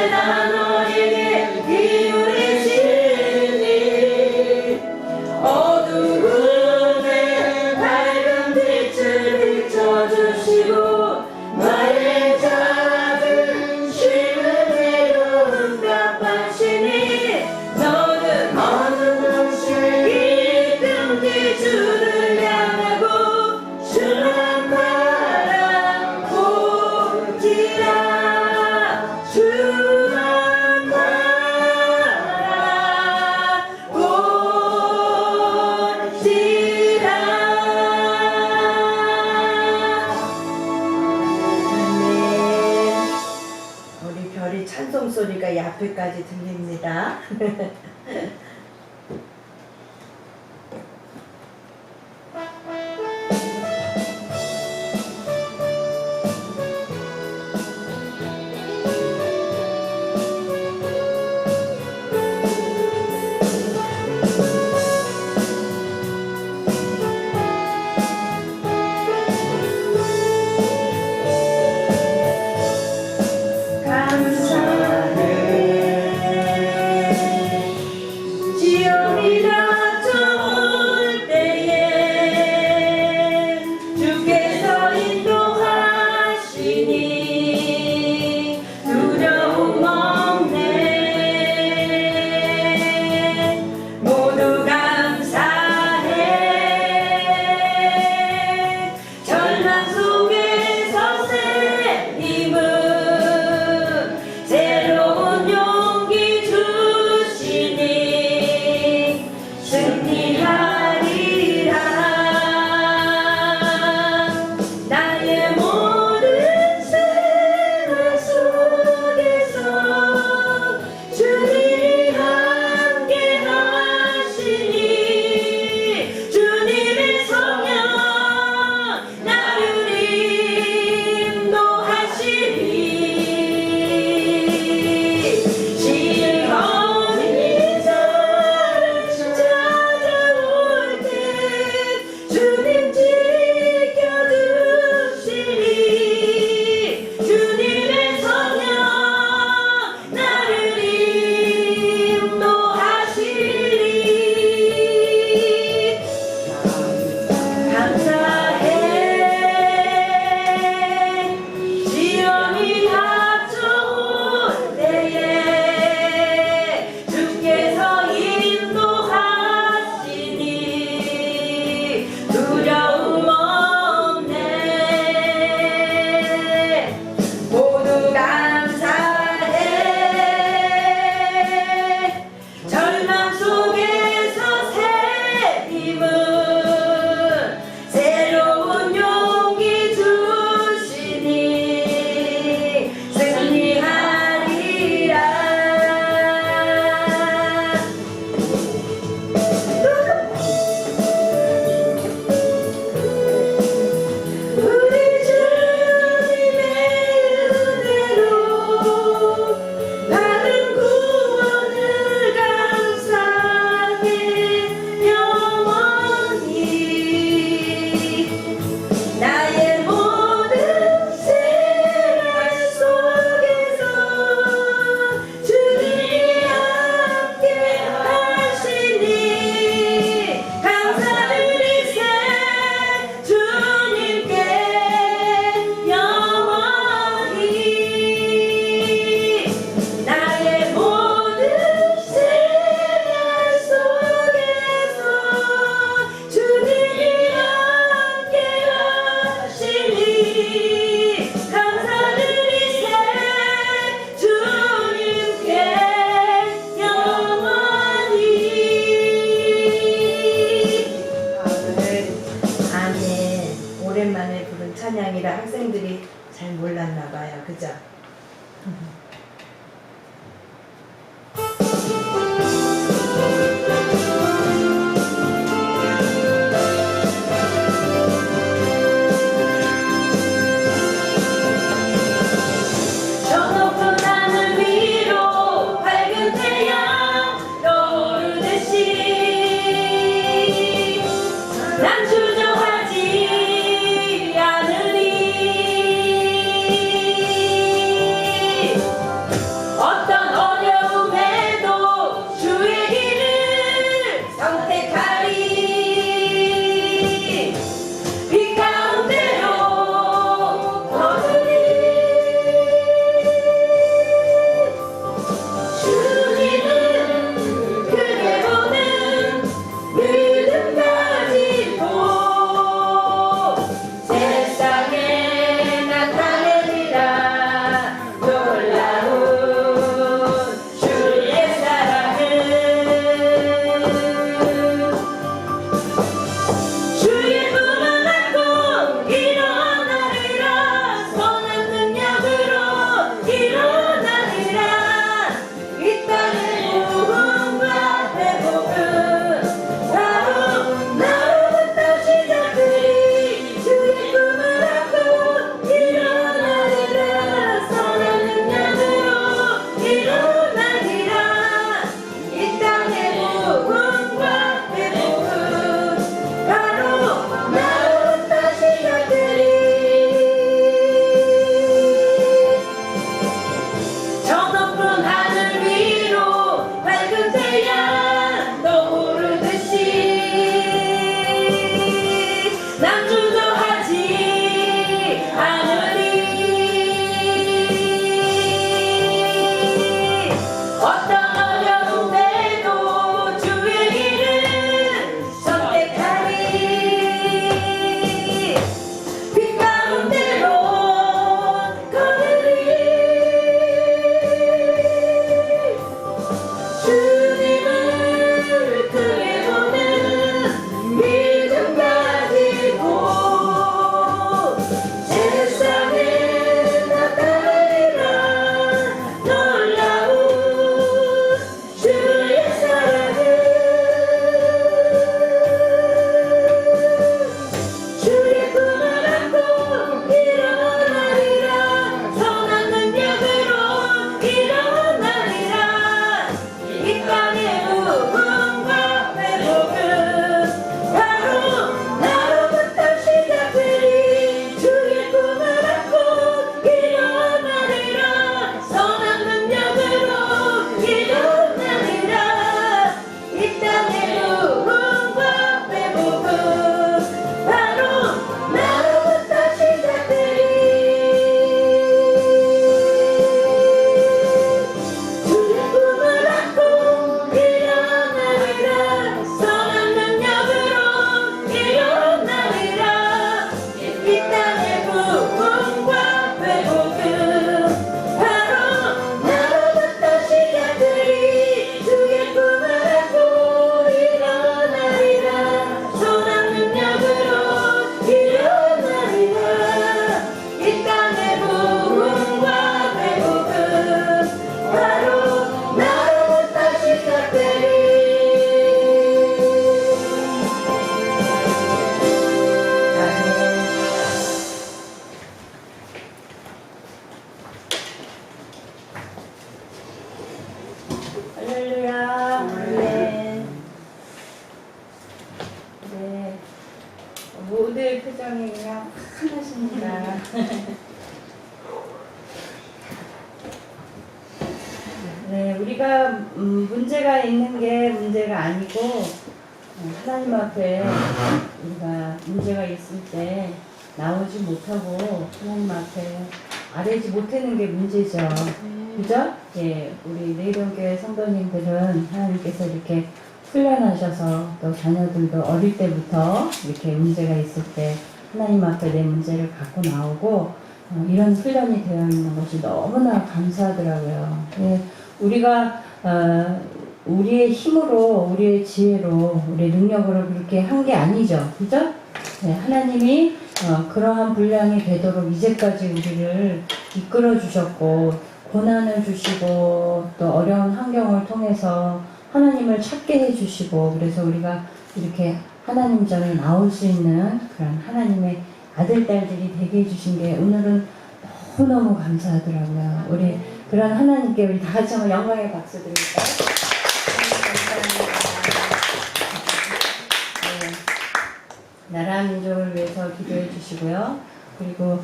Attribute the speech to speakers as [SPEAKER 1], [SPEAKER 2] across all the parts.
[SPEAKER 1] 언제나 너에게 기울이시니 어두움에 밝은 빛을 비춰주시고 너의 작은 쉼을 외로움 갚아시니 너는 어느 곳에 기쁨이 주를 향하고 주만 바라보지라 주만 바라보지라. 우리 별이 찬송 소리가 이 앞에까지 들립니다. 감사해 할렐루야. 아멘. 네. 모두의 표정이 그냥 환하십니다. 네, 우리가 문제가 있는 게 문제가 아니고 하나님 앞에 우리가 문제가 있을 때 나오지 못하고 하나님 앞에 아뢰지 못하는 게 문제죠. 그죠? 예, 우리 내일교회 성도님들은 하나님께서 이렇게 훈련하셔서 또 자녀들도 어릴 때부터 이렇게 문제가 있을 때 하나님 앞에 내 문제를 갖고 나오고 이런 훈련이 되어 있는 것이 너무나 감사하더라고요. 예, 우리가 우리의 힘으로, 우리의 지혜로, 우리의 능력으로 그렇게 한 게 아니죠. 그죠? 네, 하나님이 그러한 분량이 되도록 이제까지 우리를 이끌어 주셨고, 고난을 주시고, 또 어려운 환경을 통해서 하나님을 찾게 해주시고, 그래서 우리가 이렇게 하나님 전에 나올 수 있는 그런 하나님의 아들, 딸들이 되게 해주신 게 오늘은 너무너무 감사하더라고요. 우리 그런 하나님께 우리 다 같이 한번 영광의 박수 드릴까요? 감사합니다. 네. 나라 민족을 위해서 기도해 주시고요. 그리고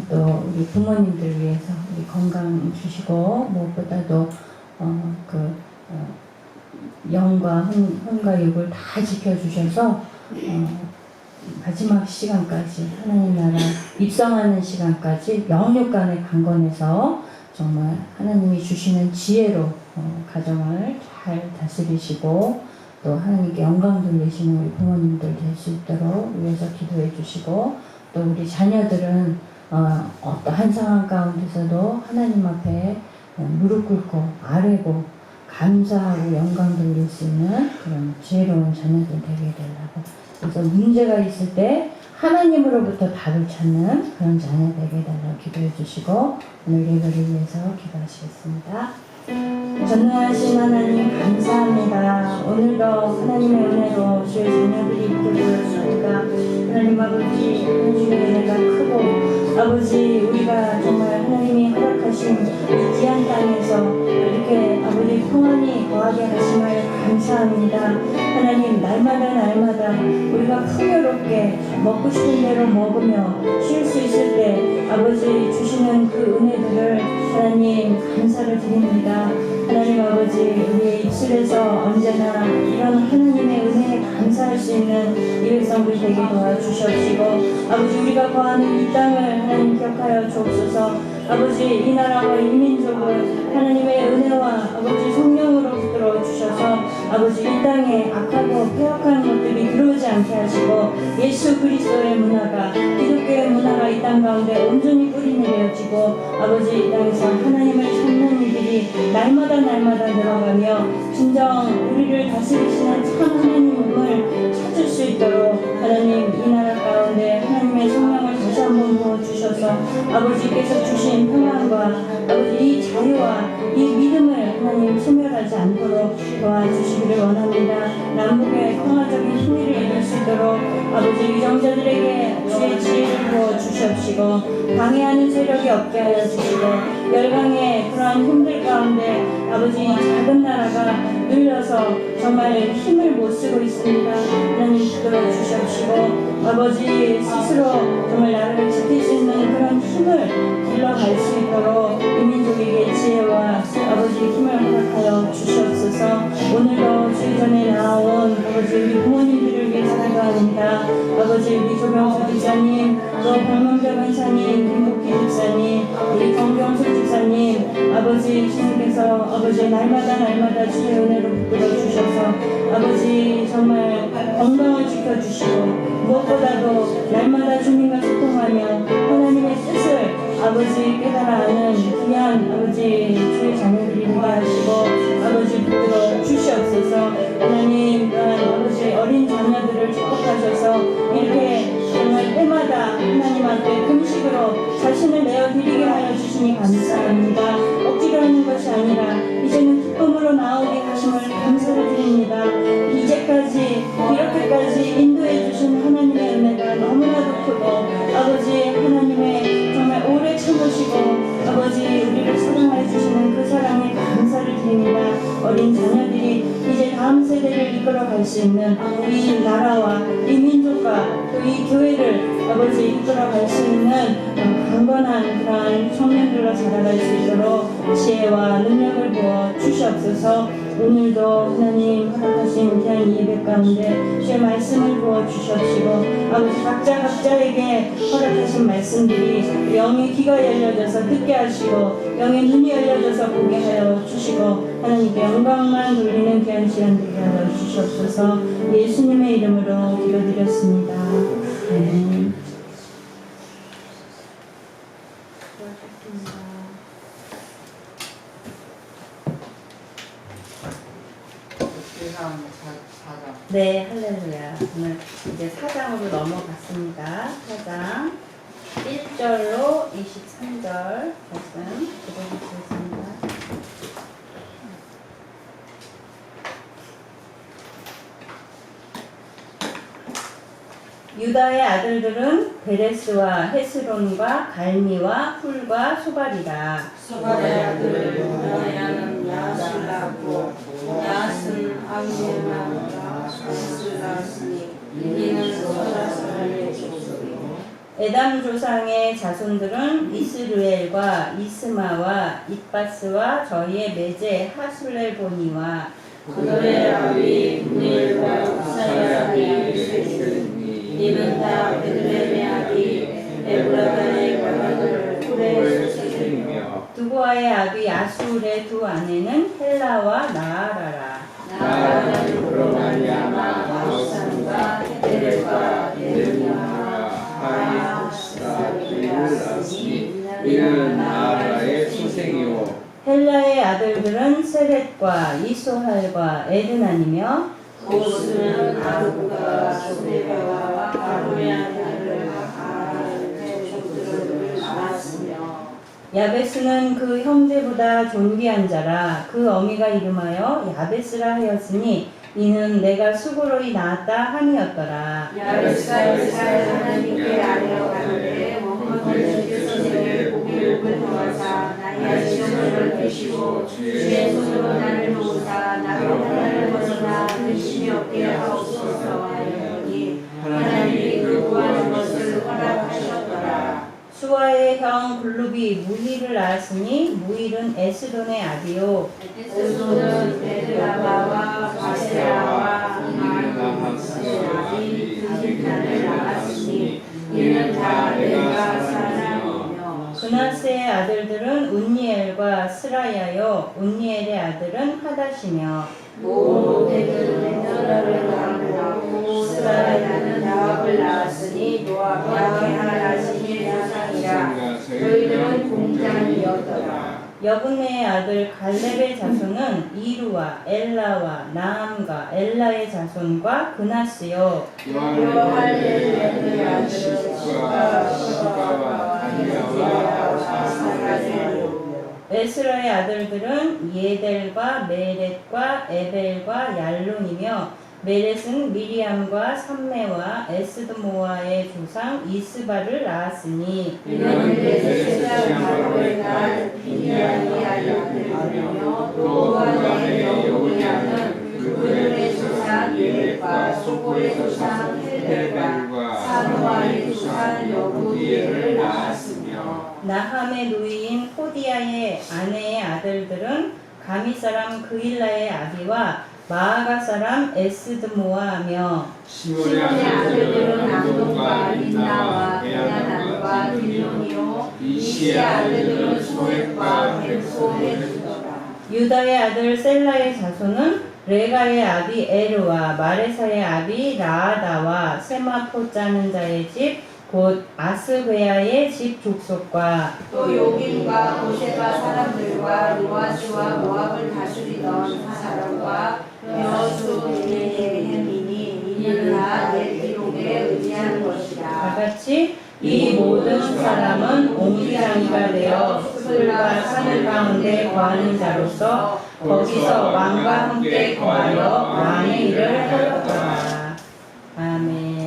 [SPEAKER 1] 또 우리 부모님들 위해서 우리 건강 주시고 무엇보다도 영과 혼과 육을 다 지켜주셔서 마지막 시간까지 하나님 나라 입성하는 시간까지 영육간의 강건해서 정말 하나님이 주시는 지혜로 가정을 잘 다스리시고 또 하나님께 영광 돌리시는 우리 부모님들 될 수 있도록 위해서 기도해 주시고 또 우리 자녀들은 어떠한 상황 가운데서도 하나님 앞에 무릎 꿇고 아뢰고 감사하고 영광 돌릴 수 있는 그런 지혜로운 자녀들 되게 되려고 그래서 문제가 있을 때 하나님으로부터 답을 찾는 그런 자녀 되게 달라고 기도해 주시고 오늘 예배를 위해서 기도하시겠습니다. 전능하신 하나님 감사합니다. 오늘도 하나님의 은혜로 주의 자녀들이 있게 되었습니다. 하나님 아버지 하나님의 은혜가 크고 아버지 우리가 정말 하나님이 허락하신 이 귀한 땅에서 이렇게 아버지 평안히 거하게 하심을 감사합니다. 하나님 날마다 우리가 풍요롭게 먹고 싶은 대로 먹으며 쉴 수 있을 때 아버지 주시는 그 은혜들을 하나님 감사를 드립니다. 하나님 아버지 우리의 입술에서 언제나 이런 하나님의 은혜에 감사할 수 있는 이 백성들 되게 도와주시옵시고 아버지 우리가 거하는 이 땅을 하나님 기억하여 주옵소서. 아버지 이 나라와 이 민족을 하나님의 은혜와 아버지 성령으로 붙들어 주셔서 아버지 이 땅에 악하고 폐역한 것들이 들어오지 않게 하시고 예수 그리스도의 문화가 기독교의 문화가 이 땅 가운데 온전히 뿌리내려지고 아버지 이 땅에서 하나님을 찾는 이들이 날마다 늘어가며 진정 우리를 다스리시는 참 하나님을 찾을 수 있도록 하나님 이 나라 가운데 하나님의 성령을 다시 한번 부어주셔서 아버지께서 주신 평안과 아버지 이 자유와 이 믿음을 하나님 소멸하지 않도록 도와주시기를 원합니다. 남북의 평화적인 승리를 이룰 수 있도록 아버지 위정자들에게 주의 지혜를 부어주시옵시고 방해하는 세력이 없게 하여 주시고 열강의 그러한 힘들 가운데 아버지 작은 나라가 눌려서 정말 힘을 못 쓰고 있습니다. 하나님 붙들어 주시옵시고 아버지 스스로 정말 나라를 지킬 수 있는 그런 힘을 길러갈 수 있도록 이 민족에게 지혜와 아버지 힘을 허락하여 주시옵소서. 오늘도 주의 전에 나온 아버지 우리 부모님들을 위해서 기도합니다. 아버지 우리 조병수 집사님 또 박명재 권사님 김복희 집사님 우리 정경수 집사님 아버지 주님께서 아버지 날마다 주의 은혜로 붙들어 주셔서 아버지 정말 건강을 지켜주시고 무엇보다도 날마다 주님과 소통하며 하나님의 뜻을 아버지 깨달아 아는 귀한 아버지 주의 자녀들이 되게 하시고 아버지 붙들어 주시옵소서. 하나님 또한 아버지 어린 자녀들을 축복하셔서 이렇게 정말 때마다 하나님 앞에 금식으로 자신을 내어드리게 하여 주시니 감사합니다. 억지로 하는 것이 아니라 이제는 기쁨으로 나오게 하심을 감사를 드립니다. 이제까지 이렇게까지 인도해 주신 하나님의 은혜가 너무나도 크고 아버지 하나님의 정말 오래 참으시고 아버지 우리를 사랑해 주시는 그 사랑에 감사를 드립니다. 어린 자녀들이 이제 다음 세대를 이끌어갈 수 있는 이 나라와 이 민족과 또 이 교회를 아버지 이끌어갈 수 있는 강건한 그러한 청년들로 자라갈 수 있도록 지혜와 능력을 부어 주시옵소서. 오늘도 하나님 허락하신 귀한 예배 가운데 주의 말씀을 부어 주시옵시고 아버지 각자에게 허락하신 말씀들이 영의 귀가 열려져서 듣게 하시고 영의 눈이 열려져서 보게 하여 주시고 하나님께 영광만 돌리는 귀한 시간들이 하여 주시옵소서. 예수님의 이름으로 기도드렸습니다. 아멘. 네, 할렐루야. 오늘 이제 4장으로 넘어갔습니다. 4장 1절로 23절 말씀 기도하겠습니다. 유다의 아들들은 베레스와 헤스론과 갈미와 훌과 소발이라.
[SPEAKER 2] 소발의 아들 야는 야실라고 야스는 아미엘라가 야스를 낳았으니 이는 소라사의 족속이요.
[SPEAKER 1] 에담 조상의 자손들은 이스루엘과 이스마와 잇바스와 저희의 매제 하술레보니와
[SPEAKER 2] 그들의 아비 문일과 우사의 아비 세슈 이는 다 그들의 아비 에브라다의 가문을 후레 소생이며
[SPEAKER 1] 두보아의 아비 야술의 두 아내는 헬라와 나아라라.
[SPEAKER 2] 나아라는 그로 말미암아 아우산과 헤델과 네르냐와 하이스라를 낳았으니 이는 나아라의 소생이요.
[SPEAKER 1] 헬라의 아들들은 세렛과 이소할과 에드난이며
[SPEAKER 2] 고스는 아르구가 소베가와 아루의 아들을 아라의 족들을 낳았으며
[SPEAKER 1] 야베스는 그 형제보다 존귀한 자라. 그 어미가 이름하여 야베스라 하였으니 이는 내가 수고로이 낳았다 함이었더라.
[SPEAKER 2] 야베스가 이스라엘 하나님께 아뢰어 가로되 원컨대 주께서 내게 복을 도와사 나의 시험을 넓히시고 주의 손으로 나를 도우사 나로 하나를 벗어나 근심이 없게 하옵소서 하였더니 하나님이 그 구하는 것을 허락하셨더라.
[SPEAKER 1] 수아의 형 블룹이 무힐을 낳았으니 무힐은 에스돈의 아비요.
[SPEAKER 2] 에스돈은 에드라바와 바세라와 이마하스의 아비 드신탄을 낳았으니 이는 다 내가 사랑이며
[SPEAKER 1] 그나스의 아들들은 운니엘과 스라야요. 운니엘의 아들은 하닷이며
[SPEAKER 2] 모데는 에드라를 낳고 스라야는 나합을 낳았으니 노아가 하나님의 자상이라 저희들은 공장이었더라.
[SPEAKER 1] 여분의 아들 갈렙의 자손은 이루와 엘라와 나함과 엘라의 자손과 그나스요.
[SPEAKER 2] 요할렐의 아들은 시바와 아니야와 사사가세요.
[SPEAKER 1] 에스라의 아들들은 예델과 메렛과 에벨과 얄론이며 메렛은 미리암과 삼메와 에스드모아의 조상 이스바를 낳았으니
[SPEAKER 2] 이는 메셋의 바로의 딸 비니아니 알려드리며 또 한의 여우야는 그들의 조상 예렉과 소골의 조상 헤델과 사노아의 조상 여부디엘을 낳았으며
[SPEAKER 1] 나함의 누이인 호디아의 아내의 아들들은 가미 사람 그일라의 아비와 마아가 사람 에스드모아며
[SPEAKER 2] 시몬의 아들들은 암돈과 린나와 베야난과 딜론이요 이시의 아들들은 소액과 벤소헬이더라.
[SPEAKER 1] 유다의 아들 셀라의 자손은 레가의 아비 에르와 마레사의 아비 라아다와 세마포 짜는 자의 집 곧 아스베아의 집 족속과
[SPEAKER 2] 또 요긴과 고세바 사람들과 요아스와 모압을 다스리던 사람과 여수 베냐민이 이는 다 넷기록에 의지한 것이라.
[SPEAKER 1] 다같이 이 모든 사람은 옹기장이가 되어 숲과 산을 가운데 거하는 자로서 거기서 왕과 함께 거하여 왕의 일을 하였더라. 아멘.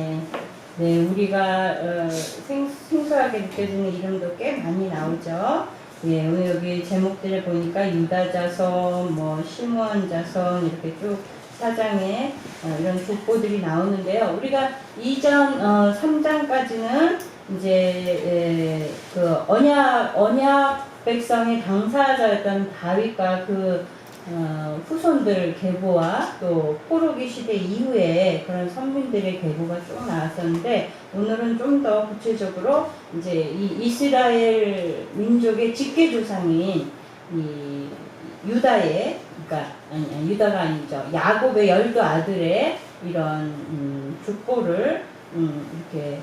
[SPEAKER 1] 네, 우리가 생소하게 느껴지는 이름도 꽤 많이 나오죠. 예, 오늘 여기 제목들을 보니까 유다 자손, 뭐 시므온 자손 이렇게 쭉 사장에 이런 족보들이 나오는데요. 우리가 이전 3장까지는 이제 그 언약 백성의 당사자였던 다윗과 그 후손들 계보와 또 포로기 시대 이후에 그런 선민들의 계보가 쭉 나왔었는데, 오늘은 좀 더 구체적으로 이제 이 이스라엘 민족의 직계 조상인 이 유다의, 그러니까 아니 유다가 아니죠, 야곱의 12아들의 이런 족보를 이렇게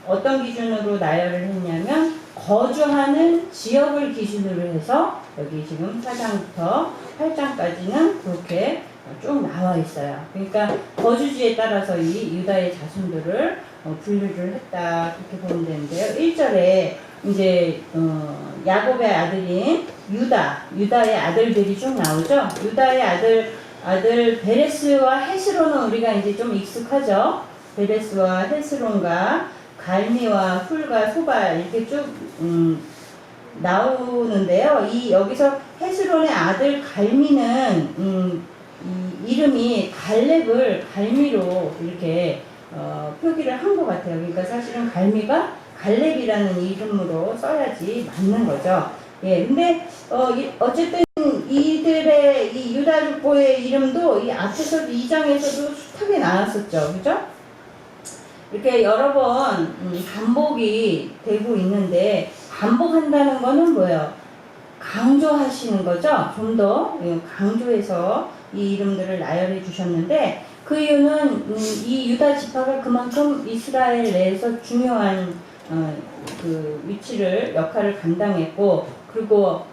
[SPEAKER 1] 어떤 기준으로 나열을 했냐면 거주하는 지역을 기준으로 해서 여기 지금 4장부터 8장까지는 그렇게 쭉 나와 있어요. 그러니까 거주지에 따라서 이 유다의 자손들을 분류를 했다, 그렇게 보면 되는데요. 1절에 이제 야곱의 아들인 유다의 아들들이 쭉 나오죠. 유다의 아들 베레스와 헤스론은 우리가 이제 좀 익숙하죠. 베레스와 헤스론과 갈미와 훌과 소발 이렇게 쭉 나오는데요. 여기서 헤스론의 아들 갈미는 이 이름이 갈렙을 갈미로 이렇게 표기를 한 것 같아요. 그러니까 사실은 갈미가 갈렙이라는 이름으로 써야지 맞는 거죠. 예, 근데 어쨌든 이들의 이 유다 족보의 이름도 이 앞에서도 2장에서도 숱하게 나왔었죠, 그죠? 이렇게 여러 번 반복이 되고 있는데, 반복한다는 거는 뭐예요? 강조하시는 거죠. 좀 더 강조해서 이 이름들을 나열해 주셨는데, 그 이유는 이 유다 지파가 그만큼 이스라엘 내에서 중요한 그 위치를, 역할을 감당했고, 그리고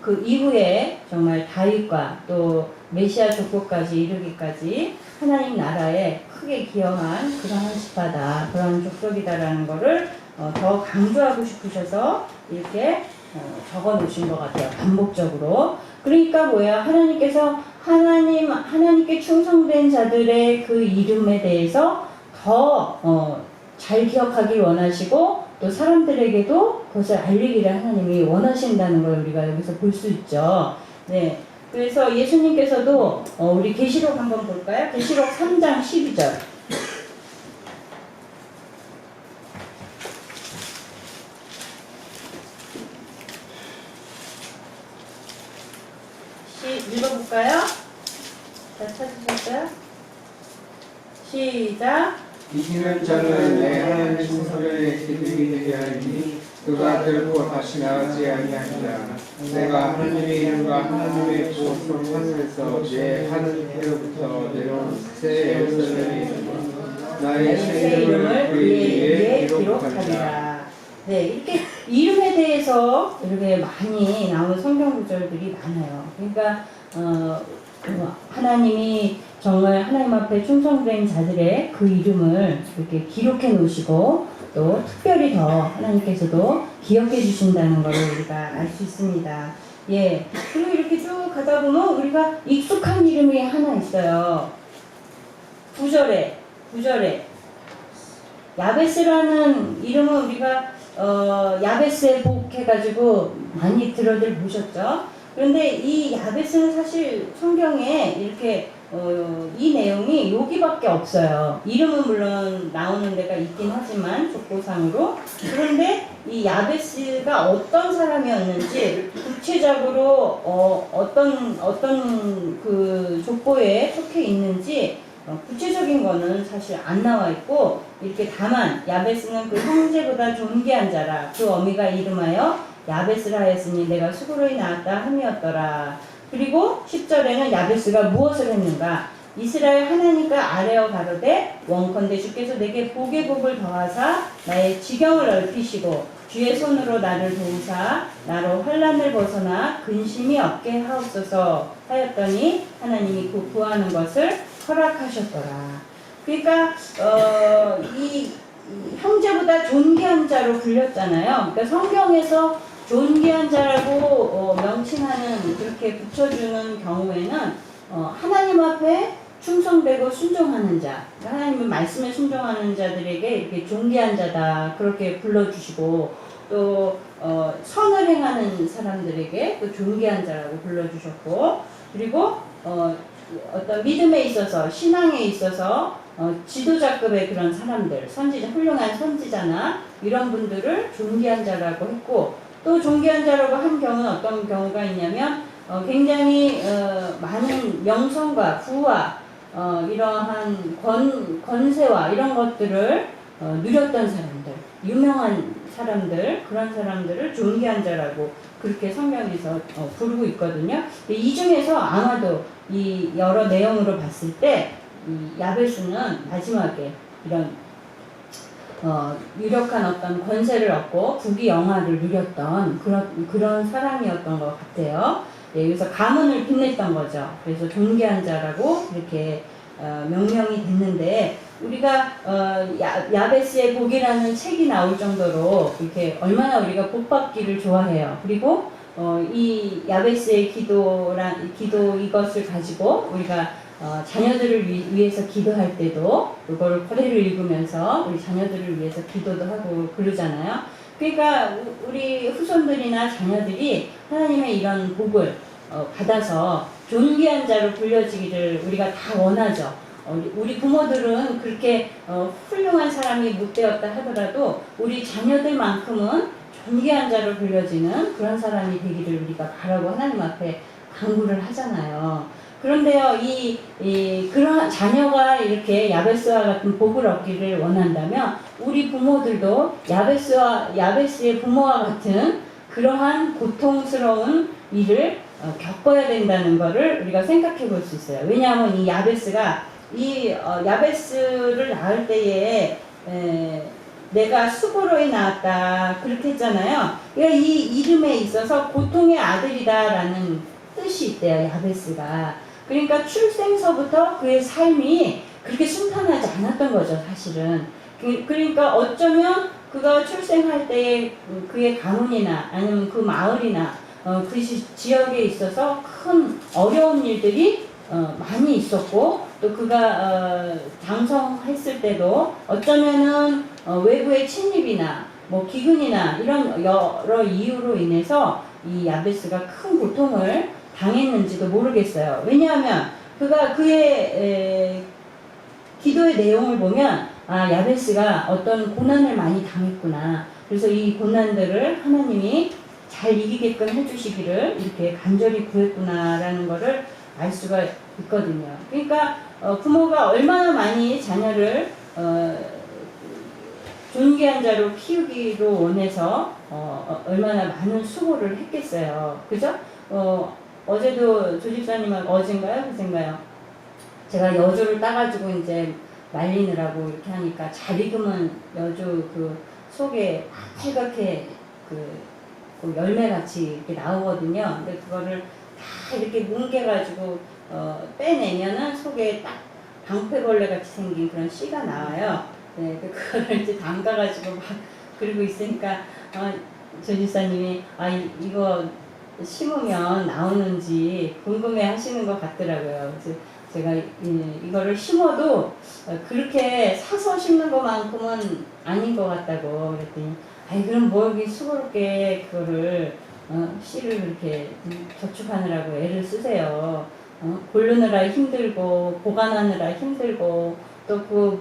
[SPEAKER 1] 그 이후에 정말 다윗과 또 메시아 족보까지 이르기까지 하나님 나라에 크게 기여한 그러한 지파다, 그런 족속이다라는 거를 더 강조하고 싶으셔서 이렇게 적어 놓으신 것 같아요, 반복적으로. 그러니까 뭐야, 하나님께서 하나님께 충성된 자들의 그 이름에 대해서 더 잘 기억하길 원하시고, 또 사람들에게도 그것을 알리기를 하나님이 원하신다는 걸 우리가 여기서 볼 수 있죠. 네. 그래서 예수님께서도 우리 계시록 한번 볼까요? 계시록 3장 12절. 읽어볼까요? 자, 찾으셨어요? 시작.
[SPEAKER 3] 이기는 자는 내 하나님 성전의 기둥이 되게 하리니 그가 결코 다시 나가지 아니하리라. 내가 하나님의 이름과 하나님의 보호성 하늘에서 내 하늘로부터 내려온 새 예루살렘이 나의 새 이름을 그의 위에 기록하리라.
[SPEAKER 1] 네, 이렇게 이름에 대해서 이렇게 많이 나온 성경 구절들이 많아요. 그러니까 하나님이 정말 하나님 앞에 충성된 자들의 그 이름을 이렇게 기록해 놓으시고, 또 특별히 더 하나님께서도 기억해 주신다는 것을 우리가 알 수 있습니다. 예. 그리고 이렇게 쭉 가다 보면 우리가 익숙한 이름이 하나 있어요. 9절에 야베스라는 이름은 우리가 야베스의 복 해가지고 많이 들어들 보셨죠? 그런데 이 야베스는 사실 성경에 이렇게 이 내용이 여기밖에 없어요. 이름은 물론 나오는 데가 있긴 하지만 족보상으로. 그런데 이 야베스가 어떤 사람이었는지 구체적으로 어떤 그 족보에 속해 있는지 구체적인 거는 사실 안 나와 있고, 이렇게 다만 야베스는 그 형제보다 존귀한 자라, 그 어미가 이름하여 야베스라 하였으니 내가 수고로이 낳았다 함이었더라. 그리고 10절에는 야베스가 무엇을 했는가? 이스라엘 하나님과 아뢰어 가로되 원컨대 주께서 내게 복의 복을 더하사 나의 지경을 넓히시고 주의 손으로 나를 도우사 나로 환난을 벗어나 근심이 없게 하옵소서 하였더니 하나님이 그 구하는 것을 허락하셨더라. 그러니까 이 형제보다 존귀한 자로 불렸잖아요. 그러니까 성경에서 존귀한 자라고 명칭하는, 그렇게 붙여주는 경우에는 하나님 앞에 충성되고 순종하는 자, 하나님의 말씀에 순종하는 자들에게 이렇게 존귀한 자다 그렇게 불러주시고, 또 선을 행하는 사람들에게 또 존귀한 자라고 불러주셨고, 그리고 어떤 믿음에 있어서, 신앙에 있어서 지도자급의 그런 사람들, 선지자, 훌륭한 선지자나 이런 분들을 존귀한 자라고 했고, 또 존귀한 자라고 한 경우는 어떤 경우가 있냐면 굉장히 많은 명성과 부와 이러한 권세와 이런 것들을 누렸던 사람들, 유명한 사람들, 그런 사람들을 존귀한 자라고 그렇게 성경에서 부르고 있거든요. 이 중에서 아마도 이 여러 내용으로 봤을 때 이 야베스는 마지막에 이런 유력한 어떤 권세를 얻고 부귀영화를 누렸던 그런 사람이었던 것 같아요. 예, 그래서 가문을 빛냈던 거죠. 그래서 존귀한 자라고 이렇게 명명이 됐는데, 우리가 야베스의 복이라는 책이 나올 정도로 이렇게 얼마나 우리가 복받기를 좋아해요. 그리고 이 야베스의 기도 이것을 가지고 우리가 자녀들을 위해서 기도할 때도 그걸 거래를 읽으면서 우리 자녀들을 위해서 기도도 하고 그러잖아요. 그러니까 우리 후손들이나 자녀들이 하나님의 이런 복을 받아서 존귀한 자로 불려지기를 우리가 다 원하죠. 우리 부모들은 그렇게 훌륭한 사람이 못 되었다 하더라도 우리 자녀들만큼은 존귀한 자로 불려지는 그런 사람이 되기를 우리가 바라고 하나님 앞에 간구를 하잖아요. 그런데요, 그러한 자녀가 이렇게 야베스와 같은 복을 얻기를 원한다면 우리 부모들도 야베스의 부모와 같은 그러한 고통스러운 일을 겪어야 된다는 것을 우리가 생각해 볼 수 있어요. 왜냐하면 이 야베스가 야베스를 낳을 때에 내가 수고로에 낳았다 그렇게 했잖아요. 그러니까 이 이름에 있어서 고통의 아들이다라는 뜻이 있대요, 야베스가. 그러니까 출생서부터 그의 삶이 그렇게 순탄하지 않았던 거죠, 사실은. 그러니까 어쩌면 그가 출생할 때에 그의 가문이나 아니면 그 마을이나 그 지역에 있어서 큰 어려운 일들이 많이 있었고, 또 그가 장성했을 때도 어쩌면은 외부의 침입이나 뭐 기근이나 이런 여러 이유로 인해서 이 야베스가 큰 고통을 당했는지도 모르겠어요. 왜냐하면 그가 그의 기도의 내용을 보면 야베스가 어떤 고난을 많이 당했구나. 그래서 이 고난들을 하나님이 잘 이기게끔 해주시기를 이렇게 간절히 구했구나라는 것을 알 수가 있거든요. 그러니까 부모가 얼마나 많이 자녀를 존귀한 자로 키우기로 원해서 얼마나 많은 수고를 했겠어요. 그죠? 어제도 조집사님하고 어젠가요? 그젠가요? 제가 여주를 따가지고 이제 말리느라고 이렇게 하니까 잘 익으면 여주 그 속에 빨갛게 그 열매같이 이렇게 나오거든요. 근데 그거를 다 이렇게 뭉개가지고 빼내면은 속에 딱 방패벌레같이 생긴 그런 씨가 나와요. 네, 그거를 이제 담가가지고 막 그러고 있으니까 조집사님이 이거 심으면 나오는지 궁금해 하시는 것 같더라고요. 그래서 제가 이거를 심어도 그렇게 사서 심는 것만큼은 아닌 것 같다고 그랬더니 그럼 뭐 여기 수고롭게 그거를 씨를 이렇게 저축하느라고 애를 쓰세요. 고르느라 힘들고 보관하느라 힘들고 또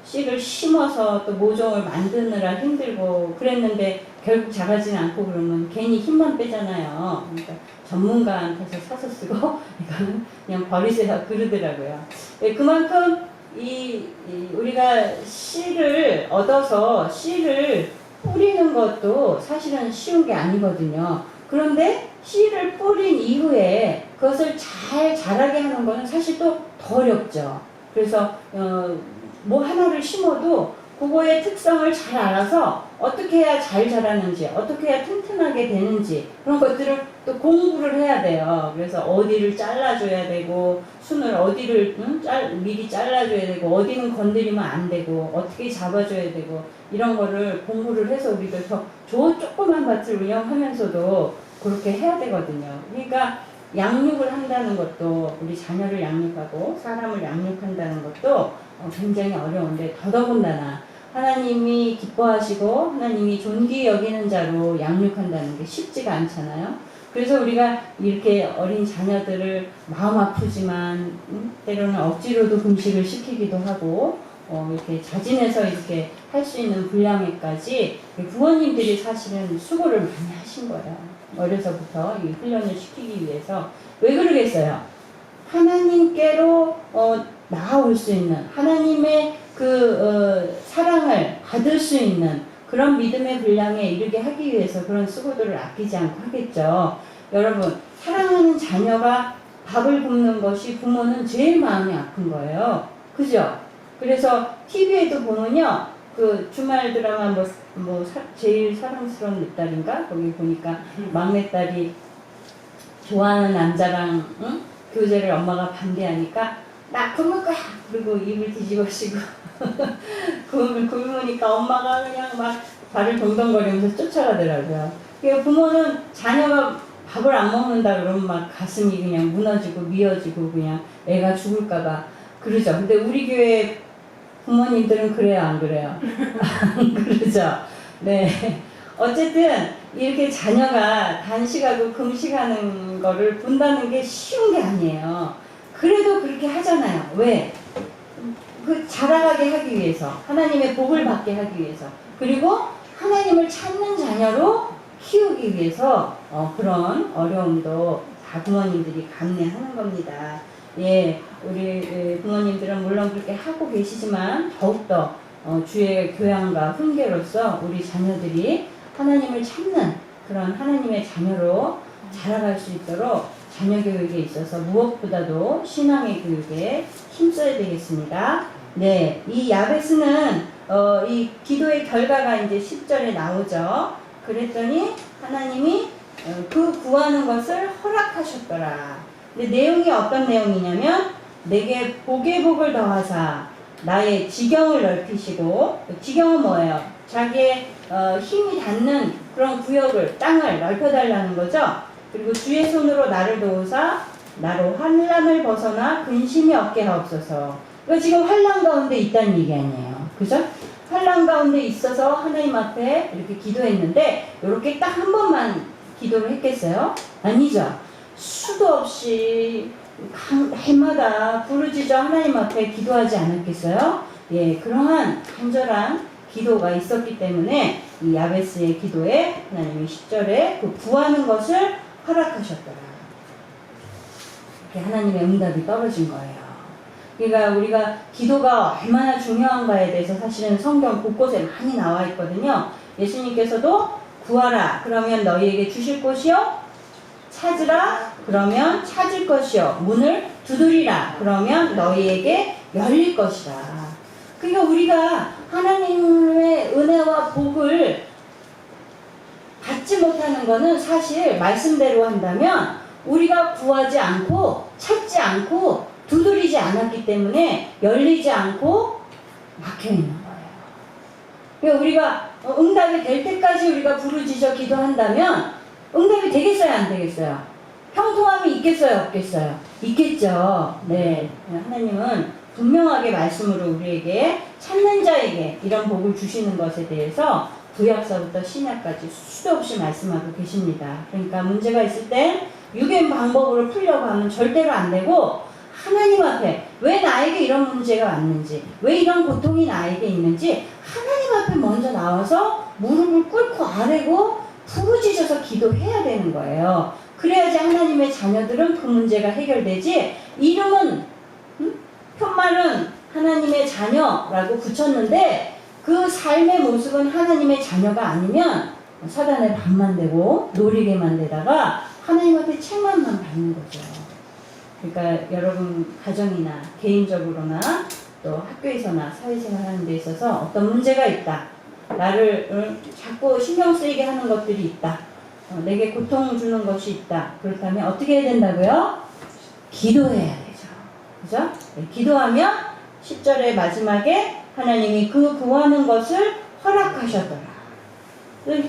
[SPEAKER 1] 씨를 심어서 또 모종을 만드느라 힘들고 그랬는데 결국 자라지는 않고 그러면 괜히 힘만 빼잖아요. 그러니까 전문가한테서 사서 쓰고 이거는 그냥 버리세요 그러더라고요. 그만큼 우리가 씨를 얻어서 씨를 뿌리는 것도 사실은 쉬운 게 아니거든요. 그런데 씨를 뿌린 이후에 그것을 잘 자라게 하는 것은 사실 또 더 어렵죠. 그래서 뭐 하나를 심어도 그거의 특성을 잘 알아서 어떻게 해야 잘 자라는지, 어떻게 해야 튼튼하게 되는지 그런 것들을 또 공부를 해야 돼요. 그래서 어디를 잘라줘야 되고 순을 어디를 미리 잘라줘야 되고 어디는 건드리면 안 되고 어떻게 잡아줘야 되고 이런 거를 공부를 해서 우리가 저 조그만 밭을 운영하면서도 그렇게 해야 되거든요. 그러니까 양육을 한다는 것도 우리 자녀를 양육하고 사람을 양육한다는 것도 굉장히 어려운데 더더군다나 하나님이 기뻐하시고 하나님이 존귀 여기는 자로 양육한다는 게 쉽지가 않잖아요. 그래서 우리가 이렇게 어린 자녀들을 마음 아프지만 때로는 억지로도 금식을 시키기도 하고 이렇게 자진해서 이렇게 할 수 있는 분량에까지 부모님들이 사실은 수고를 많이 하신 거예요. 어려서부터 이 훈련을 시키기 위해서. 왜 그러겠어요? 하나님께로 나아올 수 있는 하나님의 사랑을 받을 수 있는 그런 믿음의 분량에 이르게 하기 위해서 그런 수고들을 아끼지 않고 하겠죠. 여러분, 사랑하는 자녀가 밥을 굶는 것이 부모는 제일 마음이 아픈 거예요. 그죠? 그래서 TV에도 보면요, 주말 드라마 제일 사랑스러운 내 딸인가? 거기 보니까 막내딸이 좋아하는 남자랑 교제를 엄마가 반대하니까 나 굶을 거야! 그리고 입을 뒤집어쓰고 굶으니까 엄마가 그냥 막 발을 동동거리면서 쫓아가더라고요. 그러니까 부모는 자녀가 밥을 안 먹는다 그러면 막 가슴이 그냥 무너지고 미어지고 그냥 애가 죽을까봐 그러죠. 근데 우리 교회 부모님들은 그래요, 안 그래요? 안 그러죠. 네. 어쨌든 이렇게 자녀가 단식하고 금식하는 거를 본다는 게 쉬운 게 아니에요. 그래도 그렇게 하잖아요. 왜? 자라가게 하기 위해서, 하나님의 복을 받게 하기 위해서, 그리고 하나님을 찾는 자녀로 키우기 위해서 그런 어려움도 다 부모님들이 감내하는 겁니다. 예, 우리 부모님들은 물론 그렇게 하고 계시지만 더욱더 주의 교양과 훈계로서 우리 자녀들이 하나님을 찾는 그런 하나님의 자녀로 자라갈 수 있도록 자녀 교육에 있어서 무엇보다도 신앙의 교육에 힘써야 되겠습니다. 네, 이 야베스는 이 기도의 결과가 이제 10절에 나오죠. 그랬더니 하나님이 그 구하는 것을 허락하셨더라. 근데 내용이 어떤 내용이냐면 내게 복의 복을 더하사 나의 지경을 넓히시고, 지경은 뭐예요? 자기의 힘이 닿는 그런 구역을, 땅을 넓혀달라는 거죠. 그리고 주의 손으로 나를 도우사 나로 환난을 벗어나 근심이 없게 하옵소서. 그러니까 지금 환난 가운데 있다는 얘기 아니에요. 그죠? 환난 가운데 있어서 하나님 앞에 이렇게 기도했는데 이렇게 딱 한 번만 기도를 했겠어요? 아니죠. 수도 없이 해마다 부르짖어 하나님 앞에 기도하지 않았겠어요? 예, 그러한 간절한 기도가 있었기 때문에 이 야베스의 기도에 하나님이 10절에 그 구하는 것을 허락하셨더라. 이렇게 하나님의 응답이 떨어진 거예요. 그러니까 우리가 기도가 얼마나 중요한가에 대해서 사실은 성경 곳곳에 많이 나와 있거든요. 예수님께서도 구하라 그러면 너희에게 주실 것이요, 찾으라 그러면 찾을 것이요, 문을 두드리라 그러면 너희에게 열릴 것이라. 그러니까 우리가 하나님의 은혜와 복을 받지 못하는 것은 사실 말씀대로 한다면 우리가 구하지 않고 찾지 않고 두드리지 않았기 때문에 열리지 않고 막혀있는 거예요. 그러니까 우리가 응답이 될 때까지 우리가 부르짖어 기도한다면 응답이 되겠어요, 안 되겠어요? 형통함이 있겠어요, 없겠어요? 있겠죠. 네, 하나님은 분명하게 말씀으로 우리에게 찾는 자에게 이런 복을 주시는 것에 대해서 구약서부터 신약까지 수도 없이 말씀하고 계십니다. 그러니까 문제가 있을 때 유괴 방법으로 풀려고 하면 절대로 안 되고 하나님 앞에 왜 나에게 이런 문제가 왔는지, 왜 이런 고통이 나에게 있는지 하나님 앞에 먼저 나와서 무릎을 꿇고 아뢰고 부르짖어서 기도해야 되는 거예요. 그래야지 하나님의 자녀들은 그 문제가 해결되지. 이름은 편말은 하나님의 자녀라고 붙였는데 그 삶의 모습은 하나님의 자녀가 아니면 사단의 밥만 되고 노리게만 되다가 하나님 앞에 책망만 받는 거죠. 그러니까 여러분 가정이나 개인적으로나 또 학교에서나 사회생활 하는 데 있어서 어떤 문제가 있다, 나를 자꾸 신경 쓰이게 하는 것들이 있다, 내게 고통 주는 것이 있다. 그렇다면 어떻게 해야 된다고요? 기도해야 되죠. 그죠? 네, 기도하면 10절의 마지막에 하나님이 그 구하는 것을 허락하셨더라.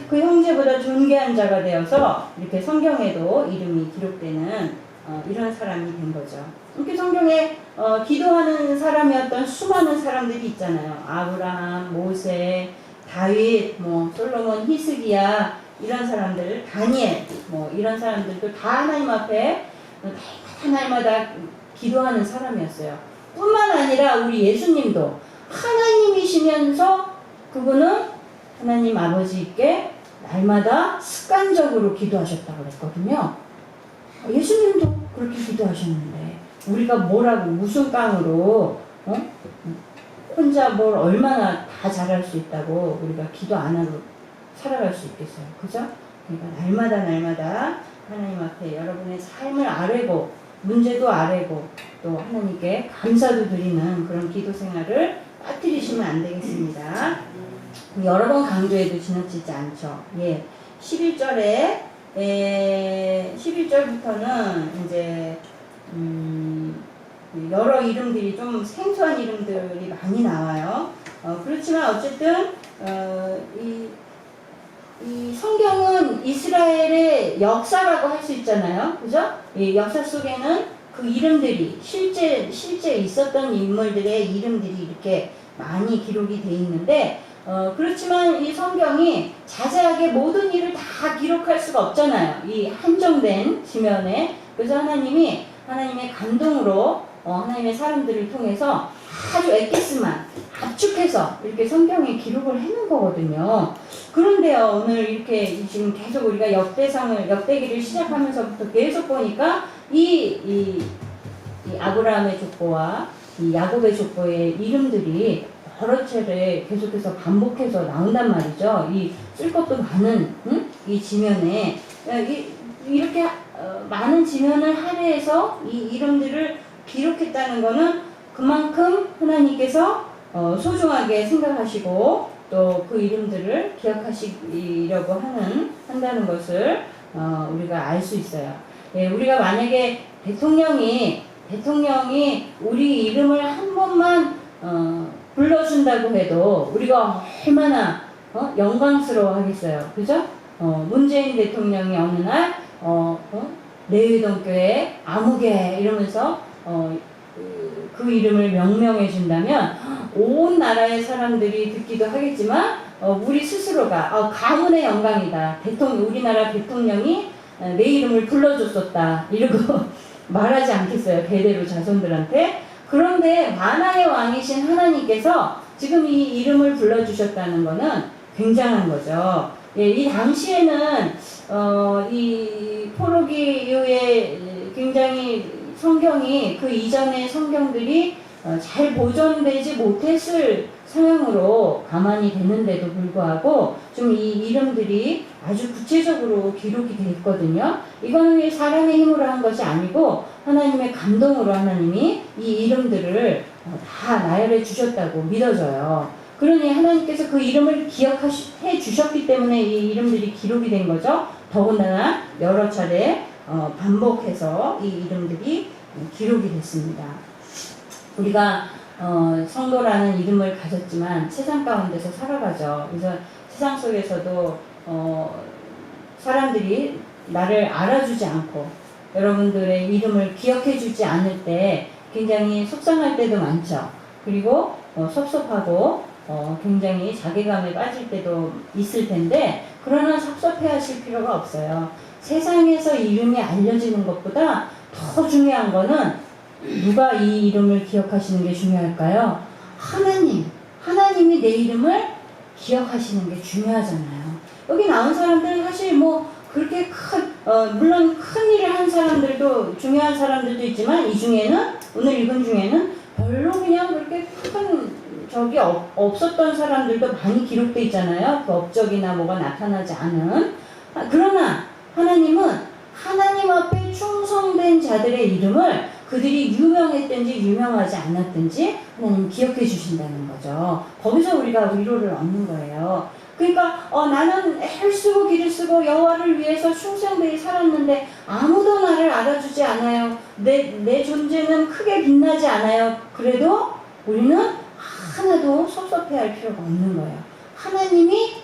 [SPEAKER 1] 그 형제보다 존귀한 자가 되어서 이렇게 성경에도 이름이 기록되는 이런 사람이 된 거죠. 이렇게 성경에 기도하는 사람이었던 수많은 사람들이 있잖아요. 아브라함, 모세, 다윗, 솔로몬, 히스기야 이런 사람들, 다니엘 이런 사람들도 다 하나님 앞에 하나님마다 기도하는 사람이었어요. 뿐만 아니라 우리 예수님도 하나님이시면서 그분은 하나님 아버지께 날마다 습관적으로 기도하셨다고 그랬거든요. 예수님도 그렇게 기도하셨는데 우리가 뭐라고 무슨 깡으로 혼자 뭘 얼마나 다 잘할 수 있다고 우리가 기도 안 하고 살아갈 수 있겠어요. 그죠? 그러니까 날마다 하나님 앞에 여러분의 삶을 아뢰고 문제도 아뢰고 또 하나님께 감사도 드리는 그런 기도 생활을 빠뜨리시면 안 되겠습니다. 여러 번 강조해도 지나치지 않죠. 11절부터는 이제 여러 이름들이 좀 생소한 이름들이 많이 나와요. 그렇지만 어쨌든 이 성경은 이스라엘의 역사라고 할 수 있잖아요. 그죠? 이 역사 속에는 그 이름들이 실제 있었던 인물들의 이름들이 이렇게 많이 기록이 돼 있는데 그렇지만 이 성경이 자세하게 모든 일을 다 기록할 수가 없잖아요. 이 한정된 지면에. 그래서 하나님의 감동으로 하나님의 사람들을 통해서 아주 엑기스만 압축해서 이렇게 성경에 기록을 해놓은 거거든요. 그런데요, 오늘 이렇게 지금 계속 우리가 역대기를 시작하면서부터 계속 보니까 이 아브라함의 족보와 이 야곱의 족보의 이름들이 여러 차례 계속해서 반복해서 나온단 말이죠. 이 쓸 것도 많은 이 지면에 이렇게 많은 지면을 할애해서 이 이름들을 기록했다는 것은 그만큼 하나님께서 소중하게 생각하시고 또 그 이름들을 기억하시려고 한다는 것을 우리가 알 수 있어요. 우리가 만약에 대통령이 우리 이름을 한 번만 불러준다고 해도 우리가 얼마나 영광스러워 하겠어요. 그죠? 문재인 대통령이 어느 날 내외동교회 아무개 이러면서 그 이름을 명명해 준다면 온 나라의 사람들이 듣기도 하겠지만 우리 스스로가 가문의 영광이다. 우리나라 대통령이 내 이름을 불러줬었다. 이러고 말하지 않겠어요. 대대로 자손들한테. 그런데 만왕의 왕이신 하나님께서 지금 이 이름을 불러주셨다는 것은 굉장한 거죠. 이 당시에는 이 포로기 이후에 굉장히 성경이 그 이전의 성경들이 잘 보존되지 못했을 상황으로 가만히 되는데도 불구하고 좀 이 이름들이 아주 구체적으로 기록이 되어 있거든요. 이거는 사람의 힘으로 한 것이 아니고 하나님의 감동으로 하나님이 이 이름들을 다 나열해 주셨다고 믿어져요. 그러니 하나님께서 그 이름을 기억해 주셨기 때문에 이 이름들이 기록이 된 거죠. 더군다나 여러 차례 반복해서 이 이름들이 기록이 됐습니다. 우리가 성도라는 이름을 가졌지만 세상 가운데서 살아가죠. 그래서 세상 속에서도 사람들이 나를 알아주지 않고 여러분들의 이름을 기억해 주지 않을 때 굉장히 속상할 때도 많죠. 그리고 섭섭하고 굉장히 자괴감에 빠질 때도 있을 텐데 그러나 섭섭해 하실 필요가 없어요. 세상에서 이름이 알려지는 것보다 더 중요한 거는 누가 이 이름을 기억하시는 게 중요할까요? 하나님이 내 이름을 기억하시는 게 중요하잖아요. 여기 나온 사람들은 사실 그렇게 물론 큰 일을 한 사람들도 중요한 사람들도 있지만 이 중에는 오늘 읽은 중에는 별로 그냥 그렇게 큰 적이 없었던 사람들도 많이 기록돼 있잖아요. 그 업적이나 뭐가 나타나지 않은. 그러나 하나님은 하나님 앞에 충성된 자들의 이름을 그들이 유명했든지 유명하지 않았든지 하나님 기억해 주신다는 거죠. 거기서 우리가 위로를 얻는 거예요. 그러니까 나는 애를 쓰고 기를 쓰고 여호와를 위해서 충성되게 살았는데 아무도 나를 알아주지 않아요. 내 존재는 크게 빛나지 않아요. 그래도 우리는 하나도 섭섭해할 필요가 없는 거예요. 하나님이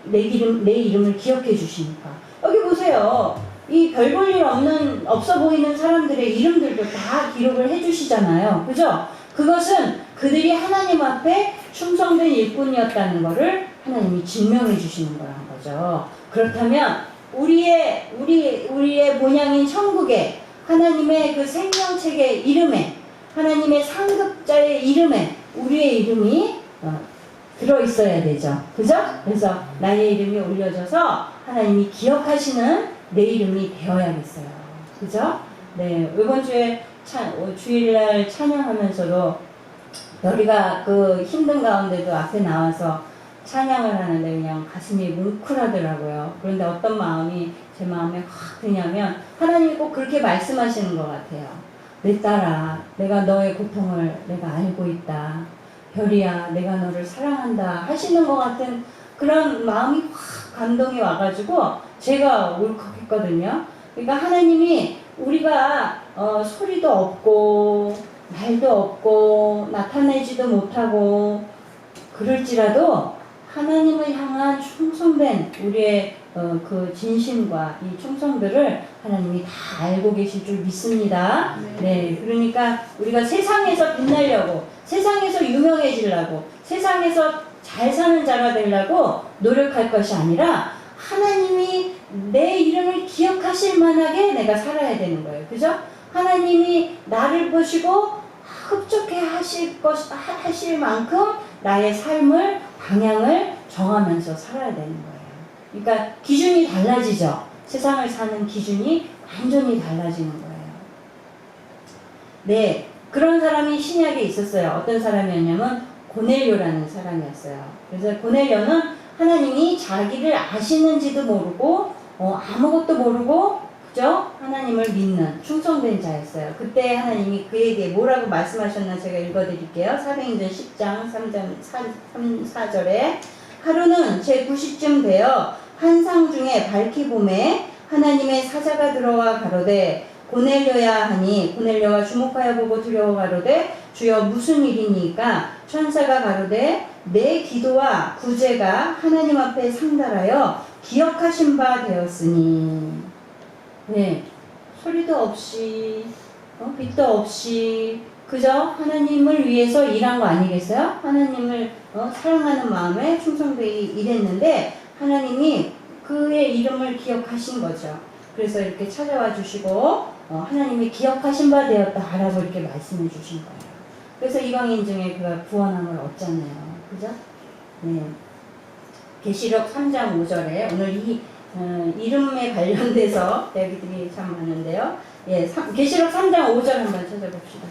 [SPEAKER 1] 내 이름을 기억해 주시니까. 여기 보세요. 이 별 볼 일 없어 보이는 사람들의 이름들도 다 기록을 해주시잖아요. 그죠? 그것은 그들이 하나님 앞에 충성된 일꾼이었다는 것을 하나님이 증명해 주시는 거란 거죠. 그렇다면 우리의 본향인 천국에 하나님의 그 생명책의 이름에 하나님의 상급자의 이름에 우리의 이름이 들어있어야 되죠. 그죠? 그래서 나의 이름이 올려져서 하나님이 기억하시는 내 이름이 되어야겠어요. 그죠? 네, 이번 주에 주일날 찬양하면서도 우리가 그 힘든 가운데도 앞에 나와서 찬양을 하는데 그냥 가슴이 뭉클하더라고요. 그런데 어떤 마음이 제 마음에 확 드냐면 하나님이 꼭 그렇게 말씀하시는 것 같아요. 내 딸아, 내가 너의 고통을 내가 알고 있다. 별이야, 내가 너를 사랑한다 하시는 것 같은 그런 마음이 확 감동이 와가지고 제가 울컥했거든요. 그러니까 하나님이 우리가 소리도 없고 말도 없고 나타내지도 못하고 그럴지라도 하나님을 향한 충성된 우리의 그 진심과 이 충성들을 하나님이 다 알고 계실 줄 믿습니다. 네, 그러니까 우리가 세상에서 빛나려고, 세상에서 유명해지려고, 세상에서 잘 사는 자가 되려고 노력할 것이 아니라 하나님이 내 이름을 기억하실 만하게 내가 살아야 되는 거예요. 그죠? 하나님이 나를 보시고 흡족해 하실 만큼 나의 삶을, 방향을 정하면서 살아야 되는 거예요. 그러니까 기준이 달라지죠. 세상을 사는 기준이 완전히 달라지는 거예요. 네, 그런 사람이 신약에 있었어요. 어떤 사람이었냐면 고넬료라는 사람이었어요. 그래서 고넬료는 하나님이 자기를 아시는지도 모르고 아무것도 모르고 그죠? 하나님을 믿는 충성된 자였어요. 그때 하나님이 그에게 뭐라고 말씀하셨나 제가 읽어드릴게요. 사도행전 10장 4절에 하루는 제9시쯤 되어 환상 중에 밝히 봄에 하나님의 사자가 들어와 가로되 고넬료야 하니 고넬료가 주목하여 보고 두려워 가로되 주여 무슨 일이니까 천사가 가로되 내 기도와 구제가 하나님 앞에 상달하여 기억하신 바 되었으니 네, 소리도 없이 빛도 없이 그저 하나님을 위해서 일한 거 아니겠어요? 하나님을 사랑하는 마음에 충성되게 일했는데 하나님이 그의 이름을 기억하신 거죠. 그래서 이렇게 찾아와 주시고 하나님이 기억하신 바 되었다라고 이렇게 말씀해 주신 거예요. 그래서 이방인 중에 그가 구원함을 얻잖아요. 그죠? 네. 계시록 3장 5절에 오늘 이 이름에 관련돼서 얘기들이 참 많은데요. 예, 계시록 3장 5절 한번 찾아봅시다.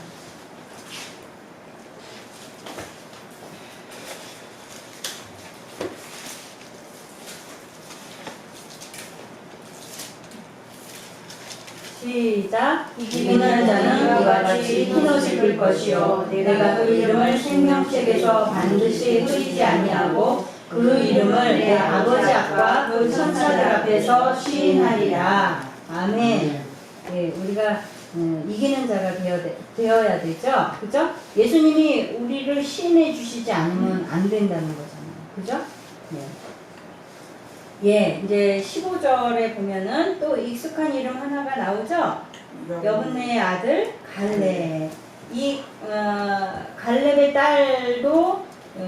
[SPEAKER 1] 시작. 이기는 자는 이와 같이 흰 옷을 입을 것이요 내가 그 이름을 생명책에서 반드시 흐리지 아니하고 그 이름을 내 아버지 앞과 그 천사들 앞에서 시인하리라. 아멘. 네, 우리가 이기는 자가 되어야 되죠. 그죠? 예수님이 우리를 시인해 주시지 않으면 안 된다는 거잖아요. 그죠? 네. 예, 이제 15절에 보면은 또 익숙한 이름 하나가 나오죠. 여분네의 아들 갈렙. 이 갈렙의 딸도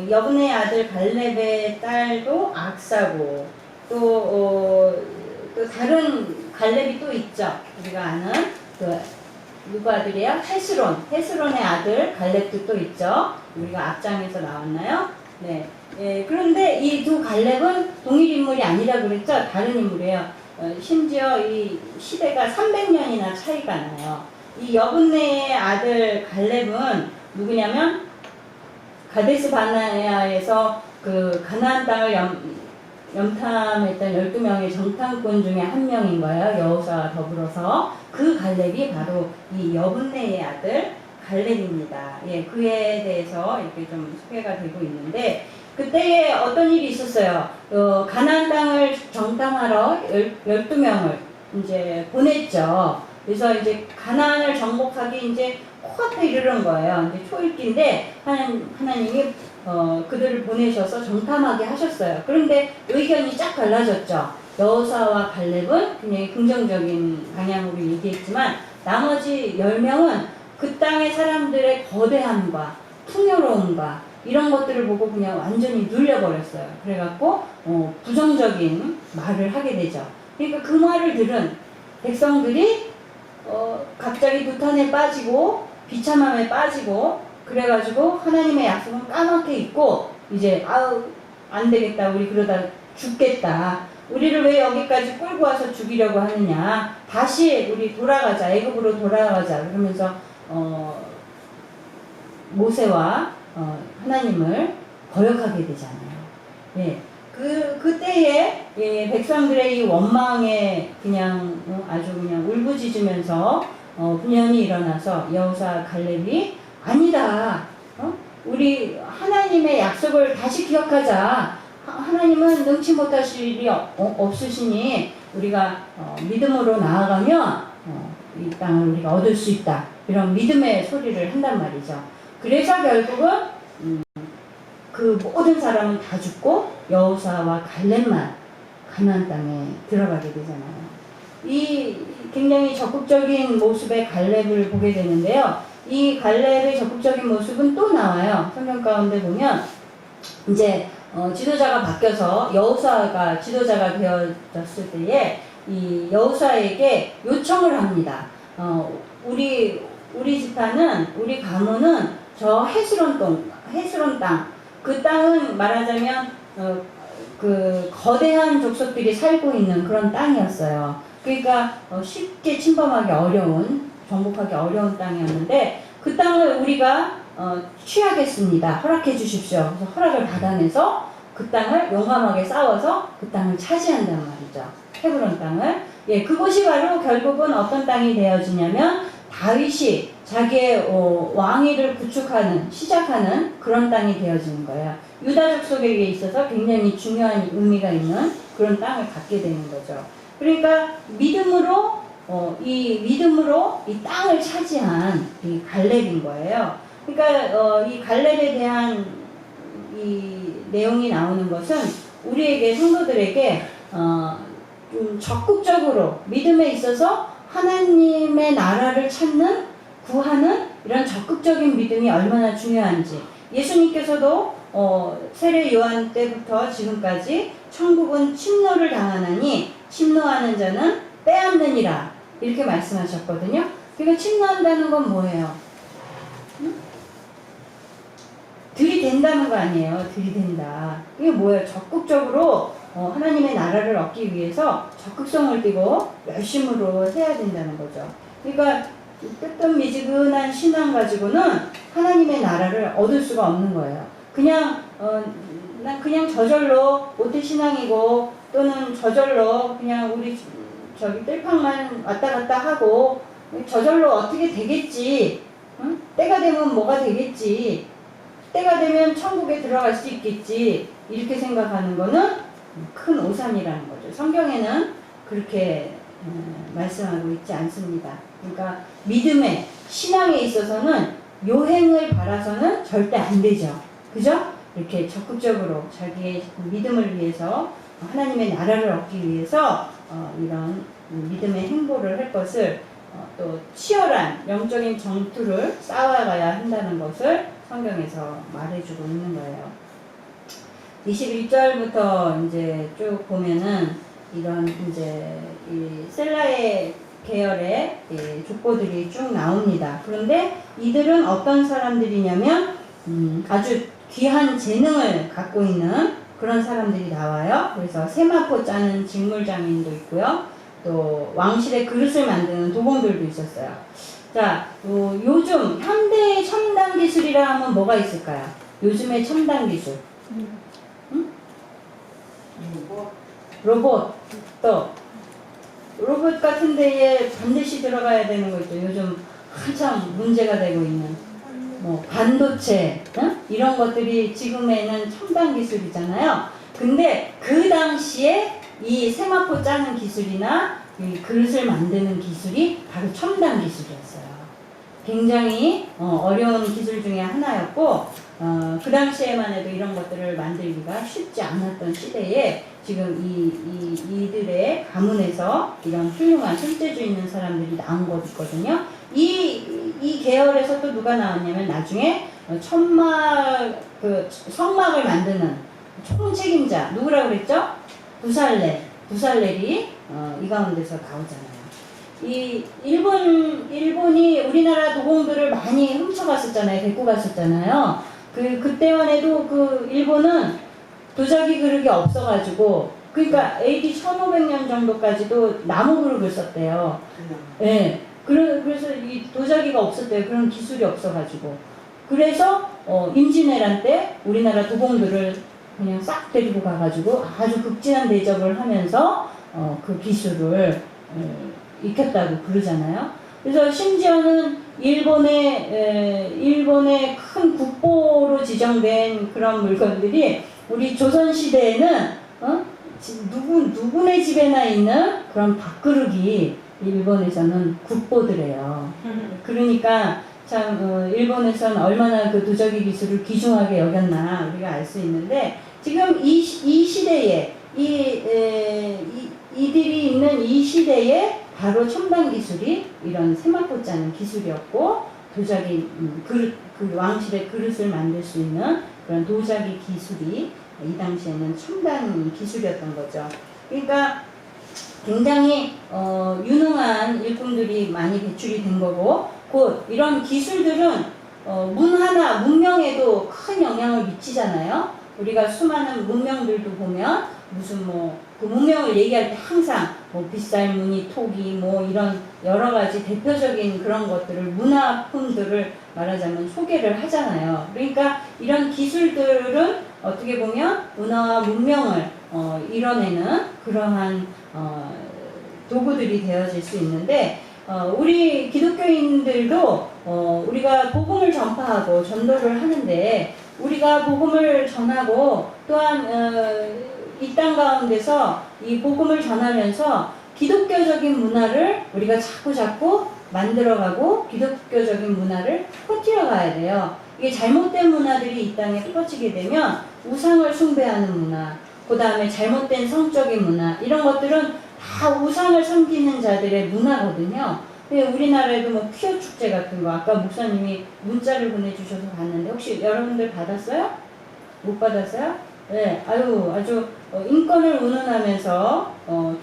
[SPEAKER 1] 여분네의 아들 갈렙의 딸도 악사고 또 다른 갈렙이 또 있죠. 우리가 아는 누구 아들이야? 헤스론의 아들 갈렙도 또 있죠. 우리가 앞장에서 나왔나요? 네. 예, 그런데 이 두 갈렙은 동일 인물이 아니라 그랬죠. 다른 인물이에요. 심지어 이 시대가 300년이나 차이가 나요. 이 여분네의 아들 갈렙은 누구냐면 가데스 바네아에서 그 가나안 땅을 염탐했던 12명의 정탐꾼 중에 한 명인 거예요. 여호수아와 더불어서. 그 갈렙이 바로 이 여분네의 아들 갈렙입니다. 예, 그에 대해서 이렇게 좀 소개가 되고 있는데 그때에 어떤 일이 있었어요. 가나안 땅을 정탐하러 12명을 이제 보냈죠. 그래서 이제 가나안을 정복하기 이제 코앞에 이르는 거예요. 이제 초읽기인데 하나님이 그들을 보내셔서 정탐하게 하셨어요. 그런데 의견이 쫙 갈라졌죠. 여호사와 갈렙은 굉장히 긍정적인 방향으로 얘기했지만 나머지 10명은 그 땅의 사람들의 거대함과 풍요로움과 이런 것들을 보고 그냥 완전히 눌려버렸어요. 그래갖고 부정적인 말을 하게 되죠. 그러니까 그 말을 들은 백성들이 갑자기 두탄에 빠지고 비참함에 빠지고 그래가지고 하나님의 약속은 까맣게 잊고 이제 아우 안 되겠다, 우리 그러다 죽겠다, 우리를 왜 여기까지 끌고 와서 죽이려고 하느냐, 다시 우리 돌아가자, 애굽으로 돌아가자 그러면서 모세와 하나님을 거역하게 되잖아요. 예. 그때에 예, 백성들의 이 원망에 그냥 아주 그냥 울부짖으면서 분연이 일어나서 여호사 갈렙이 아니다. 우리 하나님의 약속을 다시 기억하자. 하나님은 능치 못하실 일이 없으시니 우리가 믿음으로 나아가면 이 땅을 우리가 얻을 수 있다. 이런 믿음의 소리를 한단 말이죠. 그래서 결국은 그 모든 사람은 다 죽고 여호사와 갈렙만 가나안 땅에 들어가게 되잖아요. 이 굉장히 적극적인 모습의 갈렙을 보게 되는데요. 이 갈렙의 적극적인 모습은 또 나와요. 성경 가운데 보면 이제 지도자가 바뀌어서 여호사가 지도자가 되어졌을 때에 이 여호사에게 요청을 합니다. 우리 지파는 우리 가문은 저 헤스론 땅, 그 땅은 말하자면 그 거대한 족속들이 살고 있는 그런 땅이었어요. 그러니까 쉽게 침범하기 어려운, 정복하기 어려운 땅이었는데 그 땅을 우리가 취하겠습니다. 허락해 주십시오. 그래서 허락을 받아내서 그 땅을 용감하게 싸워서 그 땅을 차지한단 말이죠. 헤브론 땅을. 예, 그곳이 바로 결국은 어떤 땅이 되어지냐면 다윗이 자기의 왕위를 시작하는 그런 땅이 되어지는 거예요. 유다 족속에게 있어서 굉장히 중요한 의미가 있는 그런 땅을 갖게 되는 거죠. 그러니까 믿음으로 이 땅을 차지한 이 갈렙인 거예요. 그러니까 이 갈렙에 대한 이 내용이 나오는 것은 우리에게 성도들에게 좀 적극적으로 믿음에 있어서 하나님의 나라를 찾는, 구하는 이런 적극적인 믿음이 얼마나 중요한지, 예수님께서도 세례 요한 때부터 지금까지 천국은 침노를 당하나니 침노하는 자는 빼앗느니라 이렇게 말씀하셨거든요. 그러니까 침노한다는 건 뭐예요? 들이댄다는 거 아니에요. 들이댄다. 이게 뭐예요? 적극적으로 하나님의 나라를 얻기 위해서 적극성을 띠고 열심으로 해야 된다는 거죠. 그러니까 뜨뜻미지근한 신앙 가지고는 하나님의 나라를 얻을 수가 없는 거예요. 그냥 난 그냥 저절로 모태신앙이고 또는 저절로 그냥 우리 저기 뜰팍만 왔다 갔다 하고 저절로 어떻게 되겠지, 응? 때가 되면 뭐가 되겠지, 때가 되면 천국에 들어갈 수 있겠지 이렇게 생각하는 거는 큰 오산이라는 거죠. 성경에는 그렇게 말씀하고 있지 않습니다. 그러니까 믿음의 신앙에 있어서는 요행을 바라서는 절대 안 되죠. 그죠? 이렇게 적극적으로 자기의 믿음을 위해서 하나님의 나라를 얻기 위해서 이런 믿음의 행보를 할 것을 또 치열한 영적인 전투를 싸워가야 한다는 것을 성경에서 말해주고 있는 거예요. 21절부터 이제 쭉 보면은 이런 이제 이 셀라의 계열의 족보들이 쭉 나옵니다. 그런데 이들은 어떤 사람들이냐면 아주 귀한 재능을 갖고 있는 그런 사람들이 나와요. 그래서 세마포 짜는 직물장인도 있고요. 또 왕실의 그릇을 만드는 도공들도 있었어요. 자, 요즘 현대의 첨단 기술이라 하면 뭐가 있을까요? 요즘의 첨단 기술. 응? 로봇. 또 로봇 같은 데에 반드시 들어가야 되는 거 있죠. 요즘 한참 문제가 되고 있는 뭐 반도체, 응? 이런 것들이 지금에는 첨단 기술이잖아요. 근데 그 당시에 이 세마포 짜는 기술이나 이 그릇을 만드는 기술이 바로 첨단 기술이었어요. 굉장히 어려운 기술 중에 하나였고 그 당시에만 해도 이런 것들을 만들기가 쉽지 않았던 시대에 지금 이들의 가문에서 이런 훌륭한 손재주 있는 사람들이 나온 거거든요. 이 계열에서 또 누가 나왔냐면 나중에 성막을 만드는 총책임자 누구라고 그랬죠? 부살렐이 이 가운데서 나오잖아요. 이 일본이 우리나라 도공들을 많이 훔쳐갔었잖아요. 데리고 갔었잖아요. 그때만 해도 그 일본은 도자기 그릇이 없어가지고 그러니까 AD 1500년 정도까지도 나무 그릇을 썼대요. 예. 그래서 이 도자기가 없었대요. 그런 기술이 없어가지고. 그래서 임진왜란 때 우리나라 도공들을 그냥 싹 데리고 가가지고 아주 극진한 대접을 하면서 그 기술을 익혔다고 그러잖아요. 그래서 심지어는 일본의 큰 국보로 지정된 그런 물건들이 우리 조선 시대에는 누구네 집에나 있는 그런 밥그릇이 일본에서는 국보들이에요. 그러니까 참 일본에서는 얼마나 그 도자기 기술을 귀중하게 여겼나 우리가 알 수 있는데 지금 이 시대에 이들이 있는 이 시대에 바로 첨단 기술이 이런 세마포 짜는 기술이었고 도자기 그 왕실의 그릇을 만들 수 있는 그런 도자기 기술이 이 당시에는 첨단 기술이었던 거죠. 그러니까 굉장히 유능한 일꾼들이 많이 배출이 된 거고 곧 이런 기술들은 문명에도 큰 영향을 미치잖아요. 우리가 수많은 문명들도 보면 무슨 그 문명을 얘기할 때 항상 빗살무늬, 토기 이런 여러 가지 대표적인 그런 것들을 문화품들을 말하자면 소개를 하잖아요. 그러니까 이런 기술들은 어떻게 보면 문화와 문명을 이뤄내는 그러한 도구들이 되어질 수 있는데 우리 기독교인들도 우리가 복음을 전파하고 전도를 하는데 우리가 복음을 전하고 또한 이 땅 가운데서 이 복음을 전하면서 기독교적인 문화를 우리가 자꾸 만들어가고 기독교적인 문화를 퍼뜨려 가야 돼요. 이게 잘못된 문화들이 이 땅에 퍼지게 되면 우상을 숭배하는 문화, 그 다음에 잘못된 성적인 문화 이런 것들은 다 우상을 섬기는 자들의 문화거든요. 근데 우리나라에도 퀴어 축제 같은 거 아까 목사님이 문자를 보내주셔서 봤는데 혹시 여러분들 받았어요? 못 받았어요? 네, 아주 인권을 운운하면서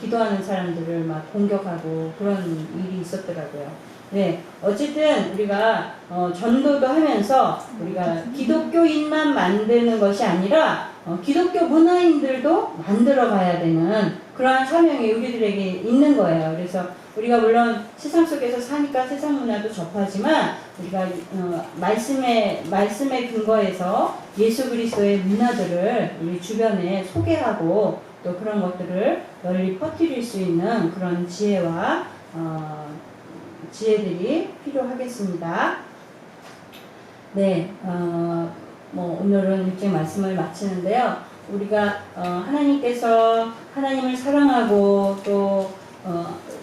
[SPEAKER 1] 기도하는 사람들을 막 공격하고 그런 일이 있었더라고요. 네, 어쨌든 우리가 전도도 하면서 우리가 기독교인만 만드는 것이 아니라 기독교 문화인들도 만들어 가야 되는 그러한 사명이 우리들에게 있는 거예요. 그래서 우리가 물론 세상 속에서 사니까 세상 문화도 접하지만 우리가 말씀에 근거해서 예수 그리스도의 문화들을 우리 주변에 소개하고 또 그런 것들을 널리 퍼뜨릴 수 있는 그런 지혜와 지혜들이 필요하겠습니다. 네, 오늘은 일찍 말씀을 마치는데요. 우리가 하나님께서 하나님을 사랑하고 또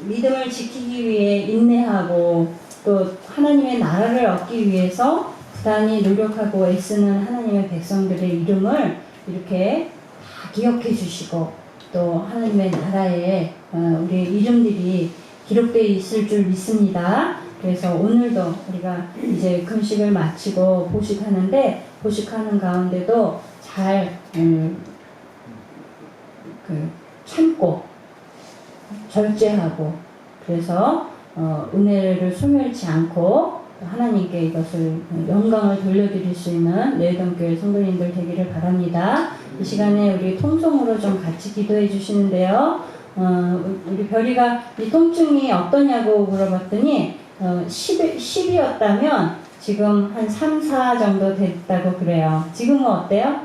[SPEAKER 1] 믿음을 지키기 위해 인내하고 또 하나님의 나라를 얻기 위해서 부단히 노력하고 애쓰는 하나님의 백성들의 이름을 이렇게 다 기억해 주시고 또 하나님의 나라에 우리 이름들이 기록되어 있을 줄 믿습니다. 그래서 오늘도 우리가 이제 금식을 마치고 보식하는데 보식하는 가운데도 잘 참고 절제하고 그래서 은혜를 소멸치 않고 하나님께 이것을 영광을 돌려드릴 수 있는 내일동교회 성도님들 되기를 바랍니다. 이 시간에 우리 통성으로 좀 같이 기도해 주시는데요. 우리 별이가 이 통증이 어떠냐고 물어봤더니 10이었다면 지금 한 3, 4 정도 됐다고 그래요. 지금은 어때요?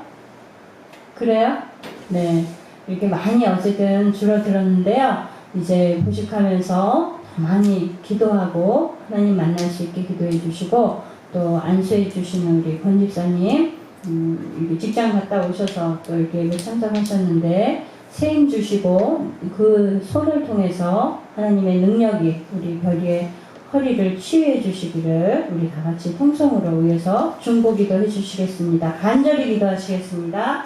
[SPEAKER 1] 그래요? 네. 이렇게 많이 어쨌든 줄어들었는데요. 이제 보식하면서 많이 기도하고 하나님 만날 수 있게 기도해 주시고 또 안수해 주시는 우리 권 집사님 이렇게 직장 갔다 오셔서 또 이렇게 예배 참석하셨는데 세임 주시고 그 손을 통해서 하나님의 능력이 우리 별이의 허리를 치유해 주시기를 우리 다 같이 통성으로 위해서 중보기도 해주시겠습니다. 간절히 기도하시겠습니다.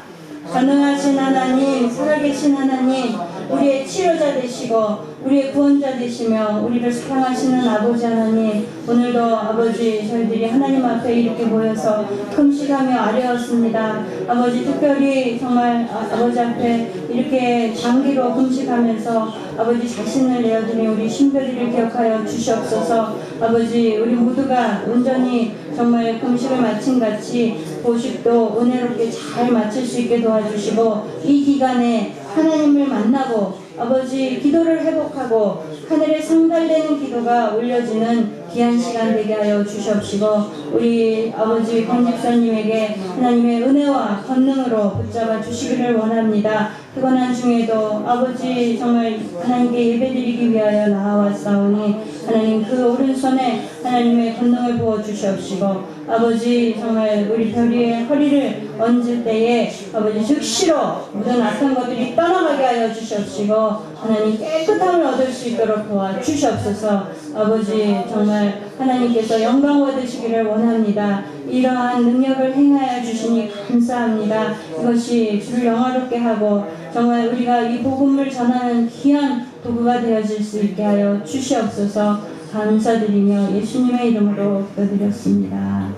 [SPEAKER 1] 전능하신 하나님, 살아계신 하나님, 우리의 치료자 되시고 우리의 구원자 되시며 우리를 사랑하시는 아버지 하나님, 오늘도 아버지 저희들이 하나님 앞에 이렇게 모여서 금식하며 아뢰었습니다. 아버지 특별히 정말 아버지 앞에 이렇게 장기로 금식하면서 아버지 자신을 내어드린 우리 신별이를 기억하여 주시옵소서. 아버지 우리 모두가 온전히 정말 금식을 마친 같이 보식도 은혜롭게 잘 마칠 수 있게 도와주시고 이 기간에 하나님을 만나고 아버지 기도를 회복하고 하늘에 상달되는 기도가 올려지는 귀한 시간 되게 하여 주시옵시고 우리 아버지 권집사님에게 하나님의 은혜와 권능으로 붙잡아 주시기를 원합니다. 피곤한 중에도 아버지 정말 하나님께 예배드리기 위하여 나아왔사오니 하나님 그 오른손에 하나님의 권능을 부어 주시옵시고 아버지 정말 우리 별이의 허리를 얹을 때에 아버지 즉시로 모든 악한 것들이 떠나가게 하여 주시옵시고 하나님 깨끗함을 얻을 수 있도록 도와 주시옵소서. 아버지 정말 하나님께서 영광 얻으시기를 원합니다. 이러한 능력을 행하여 주시니 감사합니다. 이것이 주를 영화롭게 하고 정말 우리가 이 복음을 전하는 귀한 도구가 되어질 수 있게 하여 주시옵소서. 감사드리며 예수님의 이름으로 기도드렸습니다.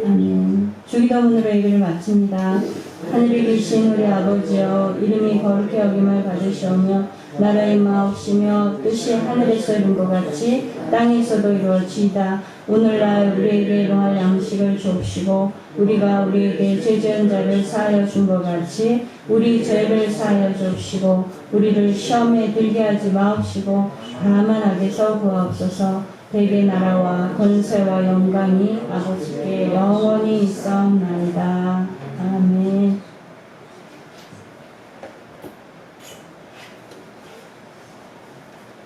[SPEAKER 1] 아멘. 주기도문으로 예배를 마칩니다. 하늘에 계신 우리 아버지여, 이름이 거룩히 여김을 받으시오며 나라의 마옵시며 뜻이 하늘에서 이룬 것 같이 땅에서도 이루어지이다. 오늘날 우리에게 일용할 양식을 주옵시고 우리가 우리에게 죄지은 자를 사하여 준 것 같이 우리 죄를 사하여 주옵시고 우리를 시험에 들게 하지 마옵시고 다만 악에서 구하옵소서. 대개 나라와 권세와 영광이 아버지께 영원히 있사옵나이다. 아멘.